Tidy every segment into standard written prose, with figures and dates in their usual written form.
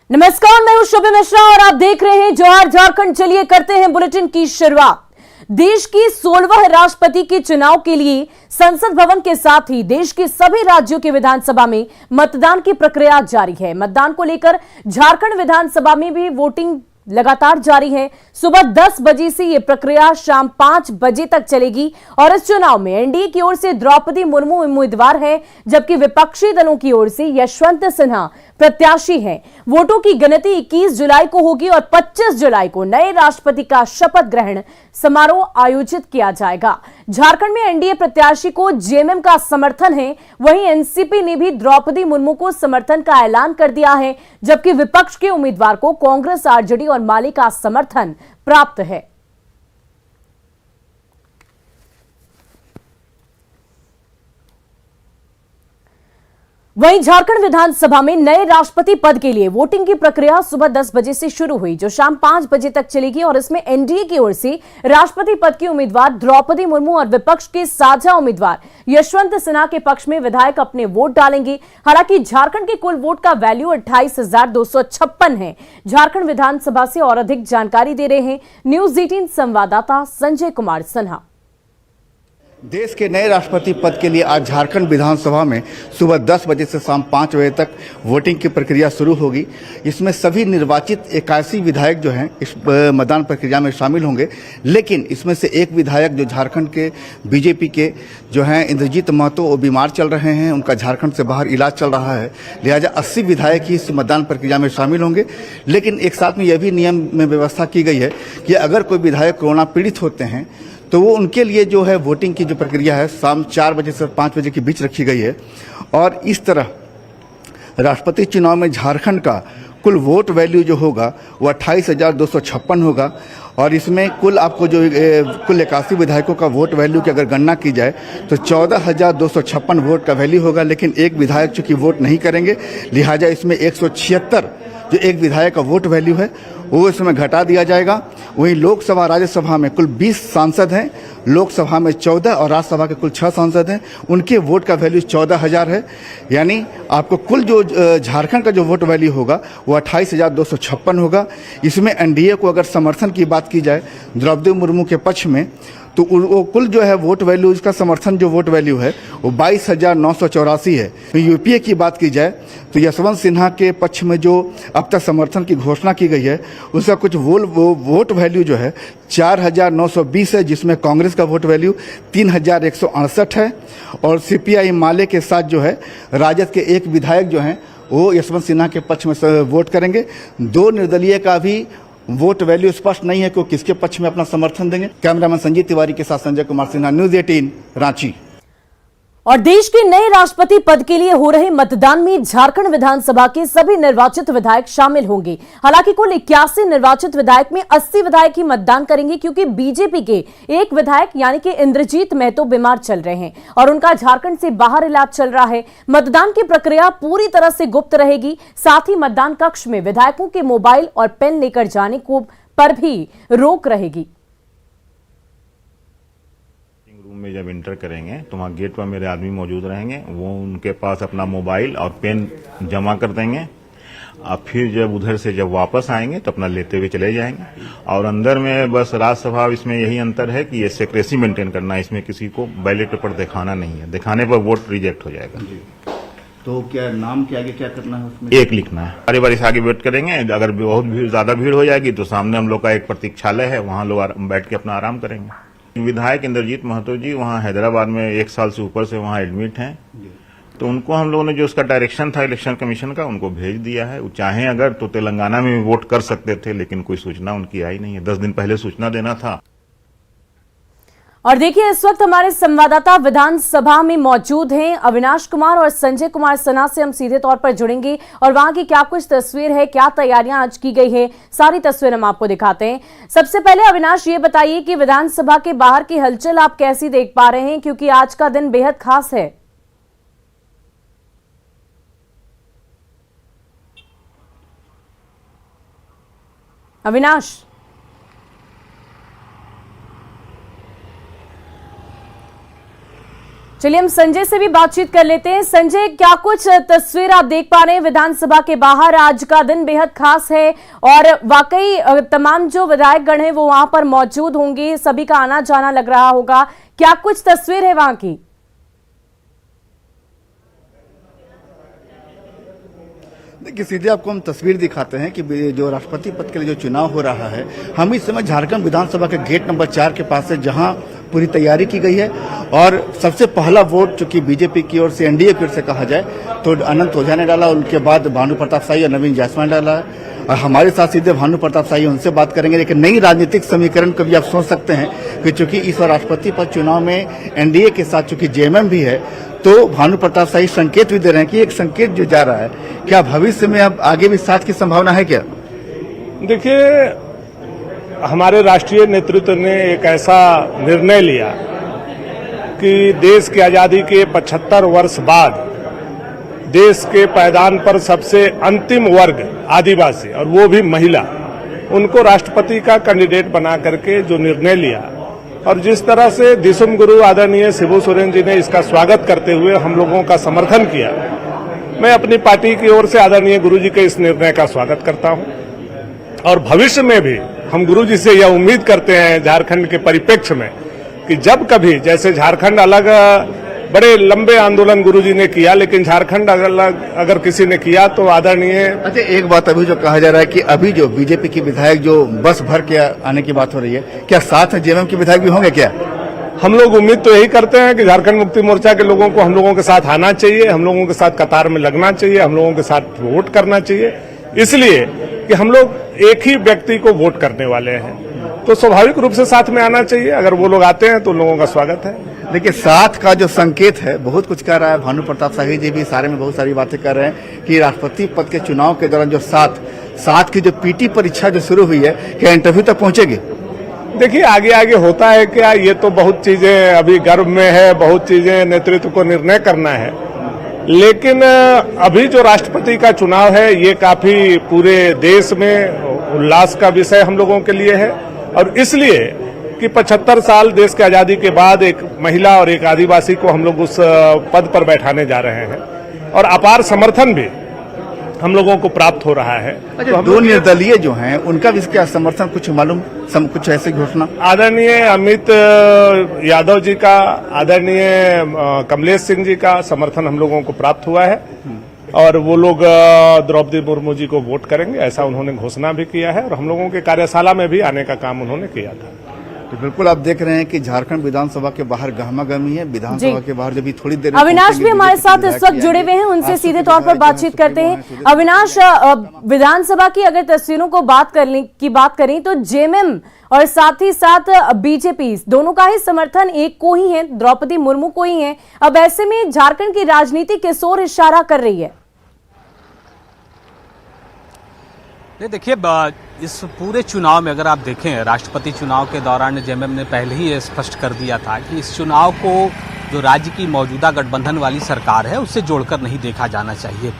नमस्कार, मैं हूं शुभ मिश्रा और आप देख रहे हैं जोहार झारखंड। चलिए करते हैं बुलेटिन की शुरुआत। देश की 16वें राष्ट्रपति के चुनाव के लिए संसद भवन के साथ ही देश के सभी राज्यों के विधानसभा में मतदान की प्रक्रिया जारी है। मतदान को लेकर झारखंड विधानसभा में भी वोटिंग लगातार जारी है। सुबह 10 बजे से यह प्रक्रिया शाम 5 बजे तक चलेगी और इस चुनाव में एनडीए की ओर से द्रौपदी मुर्मू उम्मीदवार है, जबकि विपक्षी दलों की ओर से यशवंत सिन्हा प्रत्याशी हैं। वोटों की गिनती 21 जुलाई को होगी और 25 जुलाई को नए राष्ट्रपति का शपथ ग्रहण समारोह आयोजित किया जाएगा। झारखंड में एनडीए प्रत्याशी को जेएमएम का समर्थन है, वहीं एनसीपी ने भी द्रौपदी मुर्मू को समर्थन का ऐलान कर दिया है, जबकि विपक्ष के उम्मीदवार को कांग्रेस, आरजेडी और माले का समर्थन प्राप्त है। वहीं झारखंड विधानसभा में नए राष्ट्रपति पद के लिए वोटिंग की प्रक्रिया सुबह 10 बजे से शुरू हुई, जो शाम 5 बजे तक चलेगी और इसमें एनडीए की ओर से राष्ट्रपति पद की उम्मीदवार द्रौपदी मुर्मू और विपक्ष के साझा उम्मीदवार यशवंत सिन्हा के पक्ष में विधायक अपने वोट डालेंगे। हालांकि झारखंड के कुल वोट का वैल्यू 28,256 है। झारखंड विधानसभा से और अधिक जानकारी दे रहे हैं न्यूज 18 संवाददाता संजय कुमार सिन्हा। देश के नए राष्ट्रपति पद के लिए आज झारखंड विधानसभा में सुबह 10 बजे से शाम 5 बजे तक वोटिंग की प्रक्रिया शुरू होगी। इसमें सभी निर्वाचित 81 विधायक जो हैं इस मतदान प्रक्रिया में शामिल होंगे, लेकिन इसमें से एक विधायक जो झारखंड के बीजेपी के जो हैं इंद्रजीत महतो, वो बीमार चल रहे हैं, उनका झारखंड से बाहर इलाज चल रहा है, लिहाजा 80 विधायक ही इस मतदान प्रक्रिया में शामिल होंगे। लेकिन एक साथ में यह भी नियम में व्यवस्था की गई है कि अगर कोई विधायक कोरोना पीड़ित होते हैं तो वो उनके लिए जो है वोटिंग की जो प्रक्रिया है शाम 4 बजे से 5 बजे के बीच रखी गई है। और इस तरह राष्ट्रपति चुनाव में झारखंड का कुल वोट वैल्यू जो होगा वो 28,256 होगा और इसमें कुल आपको जो कुल 81 विधायकों का वोट वैल्यू की अगर गणना की जाए तो 14,256 वोट का वैल्यू होगा। लेकिन एक विधायक चूंकि वोट नहीं करेंगे, लिहाजा इसमें 176 जो एक विधायक का वोट वैल्यू है वो इसमें घटा दिया जाएगा। वहीं लोकसभा राज्यसभा में कुल 20 सांसद हैं, लोकसभा में 14 और राज्यसभा के कुल 6 सांसद हैं, उनके वोट का वैल्यू 14,000 है। यानी आपको कुल जो झारखंड का जो वोट वैल्यू होगा वो 28,256 होगा। इसमें एनडीए को अगर समर्थन की बात की जाए द्रौपदी मुर्मू के पक्ष में, तो वो कुल जो है वोट वैल्यू, इसका समर्थन जो वोट वैल्यू है वो 22,984 है। तो यूपीए की बात की जाए तो यशवंत सिन्हा के पक्ष में जो अब तक समर्थन की घोषणा की गई है उसका कुछ वोट वैल्यू जो है 4,920 है, जिसमें कांग्रेस का वोट वैल्यू 3,168 है। और सीपीआई माले के साथ जो है राजद के एक विधायक जो हैं वो यशवंत सिन्हा के पक्ष में वोट करेंगे। 2 निर्दलीय का भी वोट वैल्यू स्पष्ट नहीं है कि किसके पक्ष में अपना समर्थन देंगे। कैमरामैन संजीव तिवारी के साथ संजय कुमार सिन्हा, न्यूज 18 रांची। और देश के नए राष्ट्रपति पद के लिए हो रहे मतदान में झारखंड विधानसभा के सभी निर्वाचित विधायक शामिल होंगे। हालांकि कुल 81 निर्वाचित विधायक में 80 विधायक ही मतदान करेंगे, क्योंकि बीजेपी के एक विधायक यानी कि इंद्रजीत महतो बीमार चल रहे हैं और उनका झारखंड से बाहर इलाज चल रहा है। मतदान की प्रक्रिया पूरी तरह से गुप्त रहेगी। साथ ही मतदान कक्ष में विधायकों के मोबाइल और पेन लेकर जाने को पर भी रोक रहेगी। में जब इंटर करेंगे तो वहाँ गेट पर मेरे आदमी मौजूद रहेंगे, वो उनके पास अपना मोबाइल और पेन जमा कर देंगे। अब फिर जब उधर से जब वापस आएंगे तो अपना लेते हुए चले जाएंगे। और अंदर में बस राज्यसभा, इसमें यही अंतर है कि ये सेक्रेसी मेंटेन करना है, इसमें किसी को बैलेट पेपर दिखाना नहीं है, दिखाने पर वोट रिजेक्ट हो जाएगा। तो क्या नाम के आगे क्या करना है उसमें? एक लिखना है। बारी बारी से आगे वेट करेंगे। अगर बहुत ज्यादा भीड़ हो जाएगी तो सामने हम लोग का एक प्रतीक्षालय है, वहाँ लोग बैठ के अपना आराम करेंगे। विधायक इंद्रजीत महतो जी वहाँ हैदराबाद में 1 साल से ऊपर से वहाँ एडमिट हैं, तो उनको हम लोगों ने जो उसका डायरेक्शन था इलेक्शन कमीशन का उनको भेज दिया है। वो चाहें अगर तो तेलंगाना में भी वोट कर सकते थे, लेकिन कोई सूचना उनकी आई नहीं है। 10 दिन पहले सूचना देना था। और देखिए, इस वक्त हमारे संवाददाता विधानसभा में मौजूद हैं अविनाश कुमार और संजय कुमार सिन्हा से हम सीधे तौर पर जुड़ेंगे और वहां की क्या कुछ तस्वीर है, क्या तैयारियां आज की गई है, सारी तस्वीर हम आपको दिखाते हैं। सबसे पहले अविनाश, ये बताइए कि विधानसभा के बाहर की हलचल आप कैसी देख पा रहे हैं, क्योंकि आज का दिन बेहद खास है। अविनाश, चलिए हम संजय से भी बातचीत कर लेते हैं। संजय, क्या कुछ तस्वीर आप देख पा रहे हैं विधानसभा के बाहर? आज का दिन बेहद खास है और वाकई तमाम जो विधायक गण हैं वो वहां पर मौजूद होंगे, सभी का आना जाना लग रहा होगा। क्या कुछ तस्वीर है वहां की? देखिए, सीधे आपको हम तस्वीर दिखाते हैं कि जो राष्ट्रपति पद के लिए जो चुनाव हो रहा है, हम इस समय झारखंड विधानसभा के गेट नंबर 4 के पास है, जहां पूरी तैयारी की गई है। और सबसे पहला वोट चूंकि बीजेपी की ओर से, एनडीए की ओर से कहा जाए तो अनंत ओझा ने डाला, उनके बाद भानु प्रताप शाही और नवीन जायसवाल ने डाला है। और हमारे साथ सीधे भानु प्रताप शाही, उनसे बात करेंगे। लेकिन नई राजनीतिक समीकरण को भी आप सोच सकते हैं कि चूंकि इस बार राष्ट्रपति पद चुनाव में एनडीए के साथ चूंकि जेएमएम भी है, तो भानु प्रताप शाही संकेत भी दे रहे हैं कि एक संकेत जो जा रहा है, क्या भविष्य में अब आगे भी साथ की संभावना है क्या? देखिए, हमारे राष्ट्रीय नेतृत्व ने एक ऐसा निर्णय लिया कि देश की आजादी के 75 वर्ष बाद देश के पायदान पर सबसे अंतिम वर्ग आदिवासी, और वो भी महिला, उनको राष्ट्रपति का कैंडिडेट बना करके जो निर्णय लिया, और जिस तरह से दिसुम गुरु आदरणीय शिबू सोरेन जी ने इसका स्वागत करते हुए हम लोगों का समर्थन किया, मैं अपनी पार्टी की ओर से आदरणीय गुरु जी के इस निर्णय का स्वागत करता हूं। और भविष्य में भी हम गुरु जी से यह उम्मीद करते हैं झारखंड के परिप्रेक्ष्य में कि जब कभी, जैसे झारखंड अलग बड़े लंबे आंदोलन गुरुजी ने किया, लेकिन झारखंड अगर किसी ने किया तो आदरणीय। अच्छा, एक बात अभी जो कहा जा रहा है कि अभी जो बीजेपी के विधायक जो बस भर के आने की बात हो रही है, क्या साथ में जेएमएम के विधायक भी होंगे क्या? हम लोग उम्मीद तो यही करते हैं कि झारखंड मुक्ति मोर्चा के लोगों को हम लोगों के साथ आना चाहिए, हम लोगों के साथ कतार में लगना चाहिए, हम लोगों के साथ वोट करना चाहिए, इसलिए कि हम लोग एक ही व्यक्ति को वोट करने वाले हैं, तो स्वाभाविक रूप से साथ में आना चाहिए। अगर वो लोग आते हैं तो लोगों का स्वागत है। देखिए, साथ का जो संकेत है बहुत कुछ कर रहा है। भानु प्रताप शाही जी भी सारे में बहुत सारी बातें कर रहे हैं कि राष्ट्रपति पद के चुनाव के दौरान जो साथ की जो पीटी परीक्षा जो शुरू हुई है, क्या इंटरव्यू तक पहुंचेगी? देखिए, आगे आगे होता है क्या, ये तो बहुत चीजें अभी गर्भ में है, बहुत चीजें नेतृत्व को निर्णय करना है, लेकिन अभी जो राष्ट्रपति का चुनाव है ये काफी पूरे देश में उल्लास का विषय हम लोगों के लिए है। और इसलिए कि 75 साल देश की आजादी के बाद एक महिला और एक आदिवासी को हम लोग उस पद पर बैठाने जा रहे हैं, और अपार समर्थन भी हम लोगों को प्राप्त हो रहा है। तो दो निर्दलीय जो हैं उनका भी क्या समर्थन कुछ मालूम, कुछ ऐसी घोषणा? आदरणीय अमित यादव जी का, आदरणीय कमलेश सिंह जी का समर्थन हम लोगों को प्राप्त हुआ है, और वो लोग द्रौपदी मुर्मू जी को वोट करेंगे, ऐसा उन्होंने घोषणा भी किया है, और हम लोगों के कार्यशाला में भी आने का काम उन्होंने किया था। तो बिल्कुल आप देख रहे हैं कि झारखंड विधानसभा के बाहर गहमा-गहमी है। विधानसभा के बाहर जब भी थोड़ी देर अविनाश भी हमारे साथ इस वक्त जुड़े हुए हैं, उनसे सीधे तौर पर बातचीत करते हैं। अविनाश, विधानसभा की अगर तस्वीरों को बात करें तो जेएमएम और साथ ही साथ बीजेपी दोनों का ही समर्थन एक को ही है, द्रौपदी मुर्मू को ही है। अब ऐसे में झारखंड की राजनीति किस ओर इशारा कर रही है? देखिए, इस पूरे चुनाव में अगर आप देखें, राष्ट्रपति चुनाव के दौरान जेएमएम ने पहले ही स्पष्ट कर दिया था कि इस चुनाव को जो राज्य की मौजूदा गठबंधन वाली सरकार है उससे जोड़कर नहीं देखा जाना चाहिए।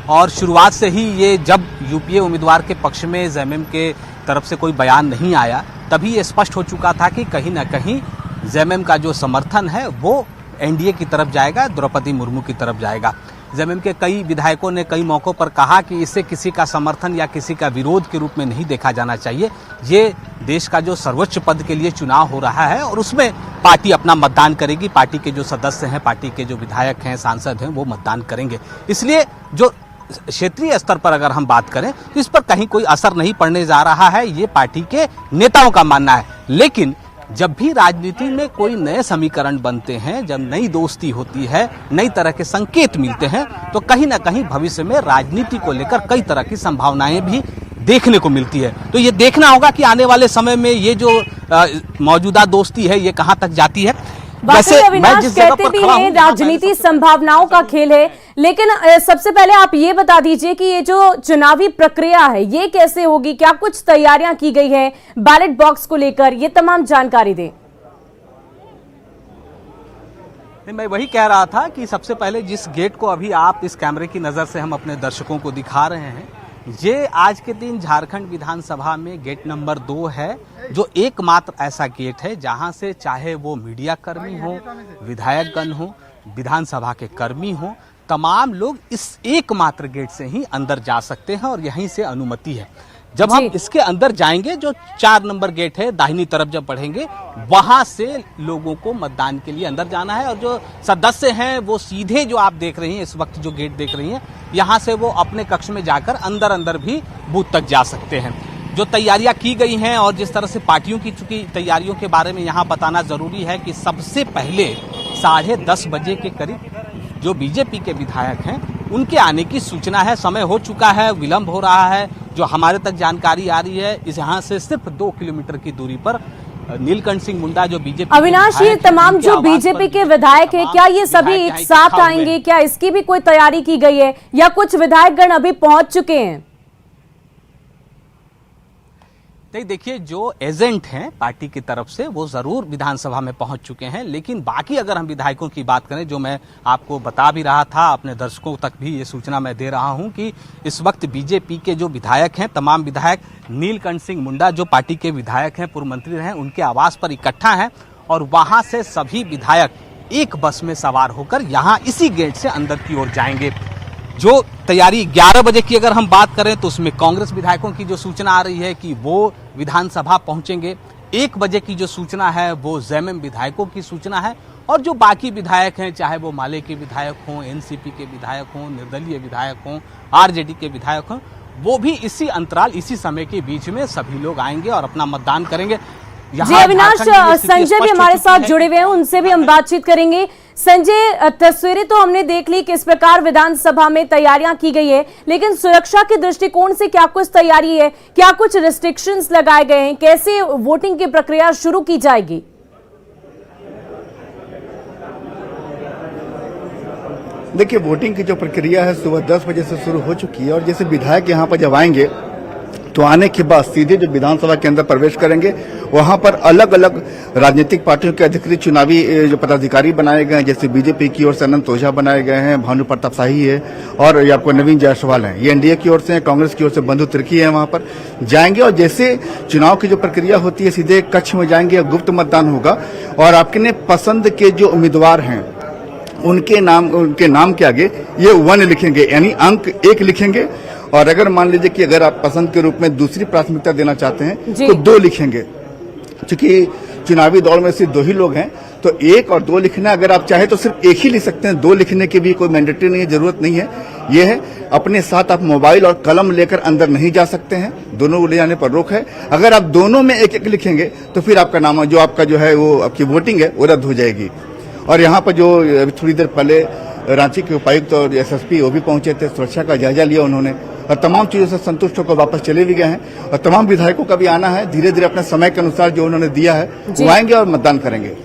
और शुरुआत से ही ये, जब यूपीए उम्मीदवार के पक्ष में जेएमएम के तरफ से कोई बयान नहीं आया, तभी ये स्पष्ट हो चुका था कि कहीं ना कहीं जेएमएम का जो समर्थन है वो एनडीए की तरफ जाएगा, द्रौपदी मुर्मू की तरफ जाएगा। जेएमएम के कई विधायकों ने कई मौकों पर कहा कि इसे किसी का समर्थन या किसी का विरोध के रूप में नहीं देखा जाना चाहिए। ये देश का जो सर्वोच्च पद के लिए चुनाव हो रहा है और उसमें पार्टी अपना मतदान करेगी, पार्टी के जो सदस्य हैं, पार्टी के जो विधायक हैं, सांसद हैं, वो मतदान करेंगे। इसलिए जो क्षेत्रीय स्तर पर अगर हम बात करें तो इस पर कहीं कोई असर नहीं पड़ने जा रहा है, ये पार्टी के नेताओं का मानना है। लेकिन जब भी राजनीति में कोई नए समीकरण बनते हैं, जब नई दोस्ती होती है, नई तरह के संकेत मिलते हैं, तो कहीं ना कहीं भविष्य में राजनीति को लेकर कई तरह की संभावनाएं भी देखने को मिलती है। तो ये देखना होगा कि आने वाले समय में ये जो मौजूदा दोस्ती है ये कहाँ तक जाती है। वैसे अविनाश कहते भी हैं राजनीति संभावनाओं का खेल है, लेकिन सबसे पहले आप ये बता दीजिए कि ये जो चुनावी प्रक्रिया है ये कैसे होगी, क्या कुछ तैयारियां की गई है बैलेट बॉक्स को लेकर, ये तमाम जानकारी दें। मैं वही कह रहा था कि सबसे पहले जिस गेट को अभी आप इस कैमरे की नजर से हम अपने दर्शकों को दिखा रहे हैं, ये आज के दिन झारखंड विधानसभा में गेट नंबर 2 है, जो एकमात्र ऐसा गेट है जहां से चाहे वो मीडिया कर्मी हो, विधायकगण हो विधानसभा के कर्मी हों, तमाम लोग इस एकमात्र गेट से ही अंदर जा सकते हैं और यहीं से अनुमति है। जब हम इसके अंदर जाएंगे, जो 4 नंबर गेट है, दाहिनी तरफ जब बढ़ेंगे, वहां से लोगों को मतदान के लिए अंदर जाना है। और जो सदस्य हैं वो सीधे, जो आप देख रही हैं इस वक्त, जो गेट देख रही हैं, यहां से वो अपने कक्ष में जाकर अंदर भी बूथ तक जा सकते हैं। जो तैयारियां की गई हैं और जिस तरह से पार्टियों की चूंकि तैयारियों के बारे में यहाँ बताना जरूरी है कि सबसे पहले 10:30 बजे के करीब जो बीजेपी के विधायक हैं उनके आने की सूचना है। समय हो चुका है, विलंब हो रहा है। जो हमारे तक जानकारी आ रही है, इस यहाँ से सिर्फ 2 किलोमीटर की दूरी पर नीलकंठ सिंह मुंडा जो बीजेपी, अविनाश, ये तमाम जो बीजेपी के विधायक हैं, क्या ये सभी एक साथ आएंगे? क्या इसकी भी कोई तैयारी की गई है या कुछ विधायकगण अभी पहुंच चुके हैं? देखिए, जो एजेंट हैं पार्टी की तरफ से वो जरूर विधानसभा में पहुंच चुके हैं, लेकिन बाकी अगर हम विधायकों की बात करें, जो मैं आपको बता भी रहा था, अपने दर्शकों तक भी ये सूचना मैं दे रहा हूं कि इस वक्त बीजेपी के जो विधायक हैं, तमाम विधायक नीलकंठ सिंह मुंडा जो पार्टी के विधायक हैं, पूर्व मंत्री रहे, उनके आवास पर इकट्ठा हैं और वहां से सभी विधायक एक बस में सवार होकर यहाँ इसी गेट से अंदर की ओर जाएंगे। जो तैयारी 11 बजे की अगर हम बात करें तो उसमें कांग्रेस विधायकों की जो सूचना आ रही है कि वो विधानसभा पहुंचेंगे। 1 बजे की जो सूचना है वो जेएमएम विधायकों की सूचना है और जो बाकी विधायक हैं, चाहे वो माले के विधायक हों, एनसीपी के विधायक हों, निर्दलीय विधायक हों, आरजेडी के विधायक हों, वो भी इसी अंतराल, इसी समय के बीच में सभी लोग आएंगे और अपना मतदान करेंगे। जी अविनाश, संजय भी हमारे साथ जुड़े हुए हैं, उनसे भी हम बातचीत करेंगे। संजय, तस्वीरें तो हमने देख ली किस प्रकार विधानसभा में तैयारियां की गई है, लेकिन सुरक्षा के दृष्टिकोण से क्या कुछ तैयारी है? क्या कुछ रिस्ट्रिक्शंस लगाए गए हैं? कैसे वोटिंग की प्रक्रिया शुरू की जाएगी? देखिए, वोटिंग की जो प्रक्रिया है सुबह 10 बजे से शुरू हो चुकी है और जैसे विधायक यहाँ पर जब आएंगे तो आने के बाद सीधे जो विधानसभा के अंदर प्रवेश करेंगे, वहां पर अलग अलग राजनीतिक पार्टियों के अधिकृत चुनावी जो पदाधिकारी बनाए गए हैं, जैसे बीजेपी की ओर से अनंत ओझा बनाए गए हैं, भानु प्रताप शाही है और ये आपको नवीन जायसवाल हैं। ये एनडीए की ओर से, कांग्रेस की ओर से बंधु तिर्की है, वहां पर जाएंगे और जैसे चुनाव की जो प्रक्रिया होती है सीधे कक्ष में जाएंगे, गुप्त मतदान होगा और आपके पसंद के जो उम्मीदवार हैं उनके नाम के आगे ये 1 लिखेंगे, यानी अंक 1 लिखेंगे। और अगर मान लीजिए कि अगर आप पसंद के रूप में दूसरी प्राथमिकता देना चाहते हैं तो 2 लिखेंगे। क्योंकि चुनावी दौड़ में सिर्फ 2 ही लोग हैं तो 1 और 2 लिखना, अगर आप चाहे तो सिर्फ 1 ही लिख सकते हैं। 2 लिखने की भी कोई मैंडेटरी नहीं है, जरूरत नहीं है। यह है अपने साथ आप मोबाइल और कलम लेकर अंदर नहीं जा सकते हैं, दोनों ले जाने पर रोक है। अगर आप दोनों में 1-1 लिखेंगे तो फिर आपका नाम जो आपका जो है वो आपकी वोटिंग है वो रद्द हो जाएगी। और यहाँ पर जो अभी थोड़ी देर पहले रांची के उपायुक्त और एसएसपी वो भी पहुंचे थे, सुरक्षा का जायजा लिया उन्होंने और तमाम चीजों से संतुष्ट होकर वापस चले भी गए हैं। और तमाम विधायकों का भी आना है, धीरे धीरे अपने समय के अनुसार जो उन्होंने दिया है वो आएंगे और मतदान करेंगे।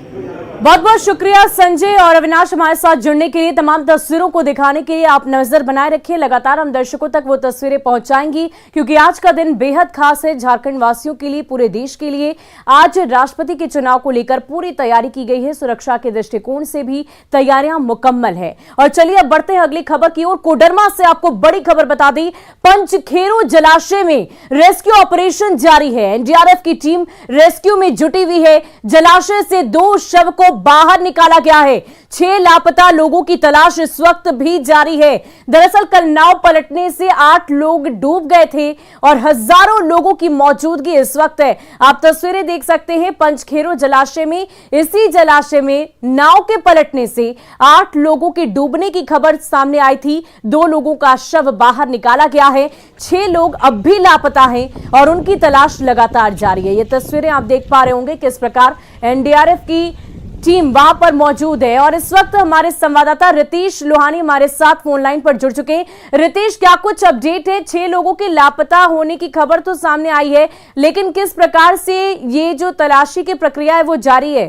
बहुत बहुत शुक्रिया संजय और अविनाश हमारे साथ जुड़ने के लिए, तमाम तस्वीरों को दिखाने के लिए। आप नजर बनाए रखिए, लगातार हम दर्शकों तक वो तस्वीरें पहुंचाएंगी क्योंकि आज का दिन बेहद खास है झारखंड वासियों के लिए, पूरे देश के लिए। आज राष्ट्रपति के चुनाव को लेकर पूरी तैयारी की गई है, सुरक्षा के दृष्टिकोण से भी तैयारियां मुकम्मल है। और चलिए अब बढ़ते हैं अगली खबर की ओर। कोडरमा से आपको बड़ी खबर बता दी, पंचखेरू जलाशय में रेस्क्यू ऑपरेशन जारी है। एनडीआरएफ की टीम रेस्क्यू में जुटी हुई है। जलाशय से 2 शव को बाहर निकाला गया है। 6 लापता लोगों की तलाश इस वक्त भी जारी है। दरअसल कल नाव पलटने से 8 लोग डूब गए थे और हजारों लोगों की मौजूदगी इस वक्त है। आप तस्वीरें देख सकते हैं पंचखेरू जलाशय में। इसी जलाशय में नाव के पलटने से 8 लोगों के डूबने की खबर सामने आई थी। 2 लोगों का शव बाहर निकाला गया है। 6 लोग अब भी लापता हैं और उनकी तलाश लगातार जारी है। ये तस्वीरें आप देख पा रहे होंगे किस प्रकार एनडीआरएफ की टीम वहां पर मौजूद है। और इस वक्त हमारे संवाददाता रितेश लोहानी हमारे साथ फोन लाइन पर जुड़ चुके हैं। रितेश, क्या कुछ अपडेट है? 6 लोगों के लापता होने की खबर तो सामने आई है, लेकिन किस प्रकार से ये जो तलाशी की प्रक्रिया है वो जारी है?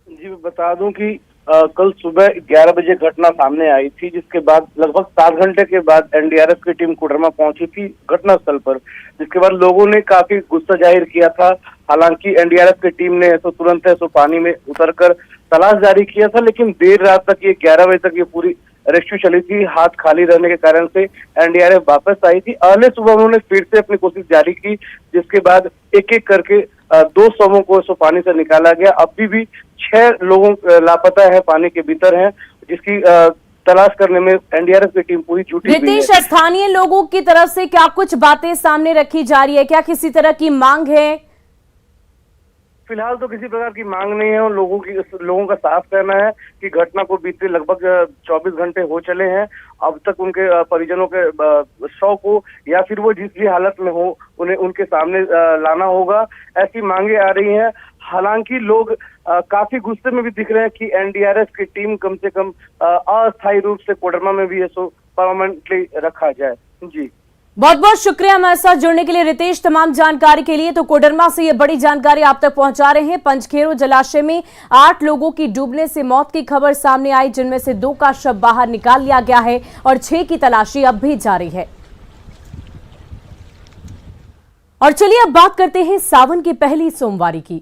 जी बता दूं कि कल सुबह 11 बजे घटना सामने आई थी, जिसके बाद लगभग 7 घंटे के बाद एनडीआरएफ की टीम कोडरमा पहुंची थी घटनास्थल पर, जिसके बाद लोगों ने काफी गुस्सा जाहिर किया था। हालांकि एनडीआरएफ की टीम ने तुरंत पानी में उतरकर तलाश जारी किया था, लेकिन देर रात तक, ये 11 बजे तक ये पूरी रेस्क्यू चली थी, हाथ खाली रहने के कारण से एनडीआरएफ वापस आई थी। अगले सुबह उन्होंने फिर से अपनी कोशिश जारी की, जिसके बाद एक एक करके 2 शवों को पानी से निकाला गया। अभी भी 6 लोगों लापता है, पानी के भीतर हैं, जिसकी तलाश करने में एनडीआरएफ की टीम पूरी जुटी हुई है। रितेश, स्थानीय लोगों की तरफ से क्या कुछ बातें सामने रखी जा रही है? क्या किसी तरह की मांग है? फिलहाल तो किसी प्रकार की मांग नहीं है और लोगों का साफ कहना है कि घटना को बीते लगभग 24 घंटे हो चले हैं। अब तक उनके परिजनों के शव को या फिर वो जिस भी हालत में हो उन्हें उनके सामने लाना होगा, ऐसी मांगे आ रही हैं। हालांकि लोग काफी गुस्से में भी दिख रहे हैं कि एनडीआरएफ की टीम कम से कम अस्थायी रूप से कोडरमा में भी इसको परमानेंटली रखा जाए। जी, बहुत बहुत शुक्रिया हमारे साथ जुड़ने के लिए रितेश, तमाम जानकारी के लिए। तो कोडरमा से ये बड़ी जानकारी आप तक पहुंचा रहे हैं। पंचखेरो जलाशय में 8 लोगों की डूबने से मौत की खबर सामने आई, जिनमें से 2 का शव बाहर निकाल लिया गया है और 6 की तलाशी अब भी जारी है। और चलिए अब बात करते हैं सावन की पहली सोमवारी की।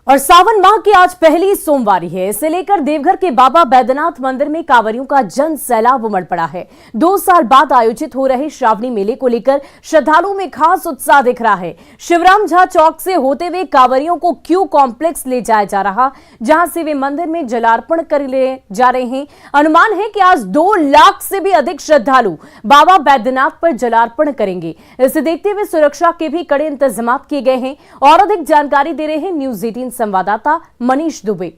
और सावन माह की आज पहली सोमवारी है। इसे लेकर देवघर के बाबा बैद्यनाथ मंदिर में कांवरियों का जन सैलाब उमड़ पड़ा है। 2 साल बाद आयोजित हो रहे श्रावणी मेले को लेकर श्रद्धालुओं में खास उत्साह दिख रहा है। शिवराम झा चौक से होते हुए कांवरियों को क्यू कॉम्प्लेक्स ले जाया जा रहा, जहां से वे मंदिर में जलार्पण कर ले जा रहे हैं। अनुमान है कि आज 2 लाख से भी अधिक श्रद्धालु बाबा बैद्यनाथ पर जलार्पण करेंगे। इसे देखते हुए सुरक्षा के भी कड़े इंतजाम किए गए हैं। और अधिक जानकारी दे रहे हैं न्यूज 18 संवाददाता मनीष दुबे।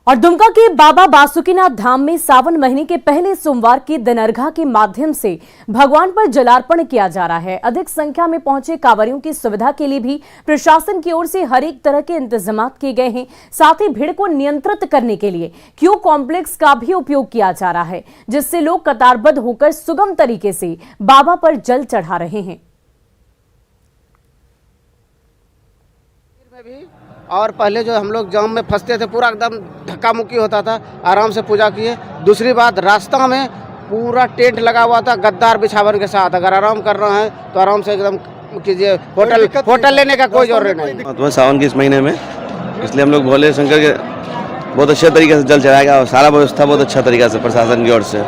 और दुमका के बाबा बासुकीनाथ धाम में सावन महीने के पहले सोमवार की दिनर्घा के माध्यम से भगवान पर जलार्पण किया जा रहा है। अधिक संख्या में पहुंचे कांवरियों की सुविधा के लिए भी प्रशासन की ओर से हर एक तरह के इंतजाम किए गए हैं। साथ ही भीड़ को नियंत्रित करने के लिए क्यू कॉम्प्लेक्स का भी उपयोग किया जा रहा है, जिससे लोग कतारबद्ध होकर सुगम तरीके से बाबा पर जल चढ़ा रहे हैं। और पहले जो हम लोग जाम में फंसते थे, पूरा एकदम धक्का मुक्की होता था, आराम से पूजा किए। दूसरी बात, रास्ता में पूरा टेंट लगा हुआ था गद्दार बिछावन के साथ। अगर आराम कर रहे हैं तो आराम से एकदम कीजिए। होटल लेने का कोई जरूरत नहीं। तो सावन के इस महीने में इसलिए हम लोग भोले शंकर के बहुत अच्छे तरीके से जल चढ़ाएगा और सारा व्यवस्था बहुत अच्छा तरीके से प्रशासन की ओर से।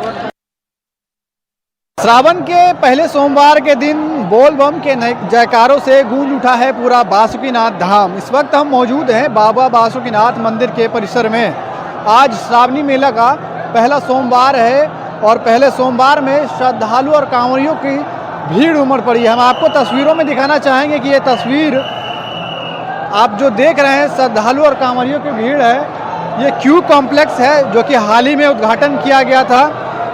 श्रावण के पहले सोमवार के दिन बोल बम के जयकारों से गूंज उठा है पूरा बासुकीनाथ धाम। इस वक्त हम मौजूद हैं बाबा बासुकीनाथ मंदिर के परिसर में। आज श्रावणी मेला का पहला सोमवार है और पहले सोमवार में श्रद्धालु और कांवरियों की भीड़ उमड़ पड़ी है। हम आपको तस्वीरों में दिखाना चाहेंगे कि ये तस्वीर आप जो देख रहे हैं श्रद्धालु और कांवरियों की भीड़ है, ये क्यू कॉम्प्लेक्स है जो कि हाल ही में उद्घाटन किया गया था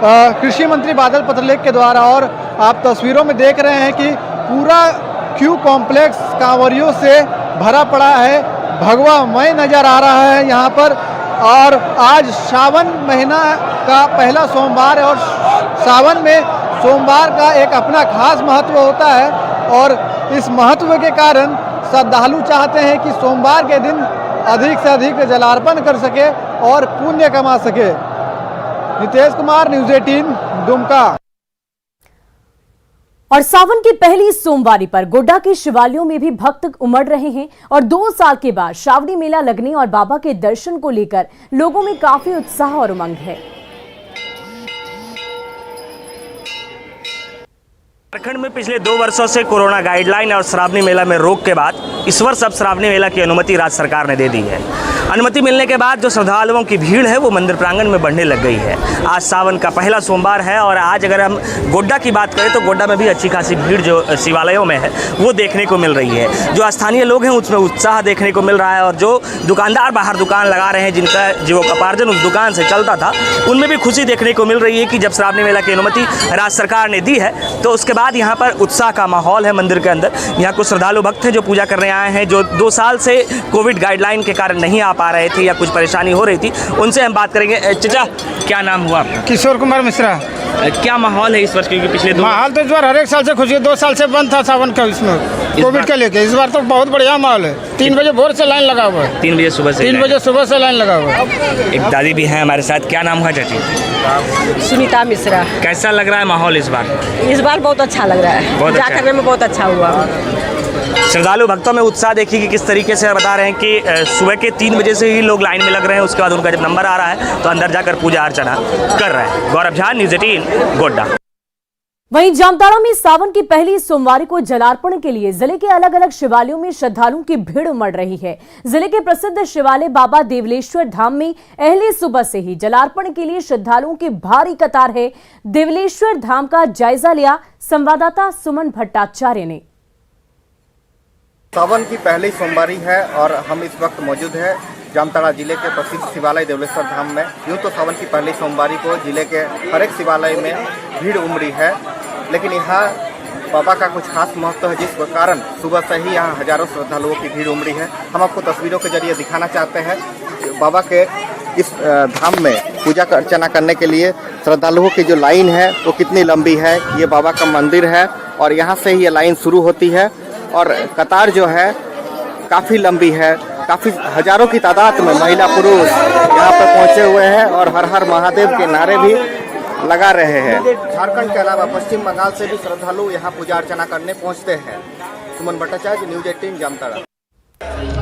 कृषि मंत्री बादल पत्रलेख के द्वारा। और आप तस्वीरों में देख रहे हैं कि पूरा क्यू कॉम्प्लेक्स कांवरियों से भरा पड़ा है, भगवामय नजर आ रहा है यहाँ पर। और आज सावन महीना का पहला सोमवार है और सावन में सोमवार का एक अपना खास महत्व होता है और इस महत्व के कारण श्रद्धालु चाहते हैं कि सोमवार के दिन अधिक से अधिक जलार्पण कर सके और पुण्य कमा सके। नितेश कुमार, न्यूज 18 दुमका। और सावन की पहली सोमवारी पर गोड्डा के शिवालयों में भी भक्त उमड़ रहे हैं और 2 साल के बाद श्रावणी मेला लगने और बाबा के दर्शन को लेकर लोगों में काफी उत्साह और उमंग है। झारखंड में पिछले 2 वर्षों से कोरोना गाइडलाइन और श्रावणी मेला में रोक के बाद इस वर्ष अब श्रावणी मेला की अनुमति राज्य सरकार ने दे दी है। अनुमति मिलने के बाद जो श्रद्धालुओं की भीड़ है वो मंदिर प्रांगण में बढ़ने लग गई है। आज सावन का पहला सोमवार है और आज अगर हम गोड्डा की बात करें तो गोड्डा में भी अच्छी खासी भीड़ जो शिवालयों में है वो देखने को मिल रही है। जो स्थानीय लोग हैं उसमें उत्साह देखने को मिल रहा है और जो दुकानदार बाहर दुकान लगा रहे हैं, जिनका जीविकोपार्जन उस दुकान से चलता था, उनमें भी खुशी देखने को मिल रही है कि जब श्रावणी मेला की अनुमति राज्य सरकार ने दी है तो उसके बाद यहाँ पर उत्साह का माहौल है मंदिर के अंदर। यहाँ कुछ श्रद्धालु भक्त हैं जो पूजा करने आए हैं, जो 2 साल से कोविड गाइडलाइन के कारण नहीं आ पा रहे थे या कुछ परेशानी हो रही थी, उनसे हम बात करेंगे। चाचा, क्या नाम हुआ आपका? किशोर कुमार मिश्रा। क्या माहौल है इस वर्ष, क्योंकि पिछले माहौल तो इस बार हर एक साल से खुशी है, 2 साल से बंद था सावन का, इसमें कोविड के लेके। इस बार तो बहुत बढ़िया माहौल है। 3 बजे भोर से लाइन लगा हुआ है। 3 बजे सुबह से? 3 बजे सुबह से लाइन लगा हुआ है। एक दादी भी हैं हमारे साथ। क्या नाम हुआ चाची? सुनीता मिश्रा। कैसा लग रहा है माहौल इस बार? इस बार बहुत अच्छा लग रहा है, बहुत पूजा अच्छा। करने में बहुत अच्छा हुआ। श्रद्धालु भक्तों में उत्साह देखिए कि किस तरीके से बता रहे हैं कि सुबह के 3 बजे से ही लोग लाइन में लग रहे हैं। उसके बाद उनका जब नंबर आ रहा है तो अंदर जाकर पूजा अर्चना कर रहे हैं। गौरव झा, न्यूज़ 18, गोड्डा। वहीं जामताड़ा में सावन की पहली सोमवार को जलार्पण के लिए जिले के अलग अलग शिवालयों में श्रद्धालुओं की भीड़ उमड़ रही है। जिले के प्रसिद्ध शिवालय बाबा देवलेश्वर धाम में अहले सुबह से ही जलार्पण के लिए श्रद्धालुओं की भारी कतार है। देवलेश्वर धाम का जायजा लिया संवाददाता सुमन भट्टाचार्य ने। सावन की पहली सोमवारी है और हम इस वक्त मौजूद हैं जामताड़ा जिले के प्रसिद्ध शिवालय देवलेश्वर धाम में। यूँ तो सावन की पहली सोमवारी को जिले के हर एक शिवालय में भीड़ उमड़ी है, लेकिन यहाँ बाबा का कुछ खास महत्व है, जिस कारण सुबह से ही यहाँ हजारों श्रद्धालुओं की भीड़ उमड़ी है। हम आपको तस्वीरों के जरिए दिखाना चाहते हैं बाबा के इस धाम में पूजा अर्चना करने के लिए श्रद्धालुओं की जो लाइन है वो कितनी लंबी है। ये बाबा का मंदिर है और यहाँ से ही ये लाइन शुरू होती है और कतार जो है काफ़ी लंबी है। काफ़ी हजारों की तादाद में महिला पुरुष यहाँ पर पहुँचे हुए हैं और हर हर महादेव के नारे भी लगा रहे हैं। झारखंड के अलावा पश्चिम बंगाल से भी श्रद्धालु यहाँ पूजा अर्चना करने पहुँचते हैं। सुमन भट्टाचार्य, न्यूज़ 18, जामताड़ा।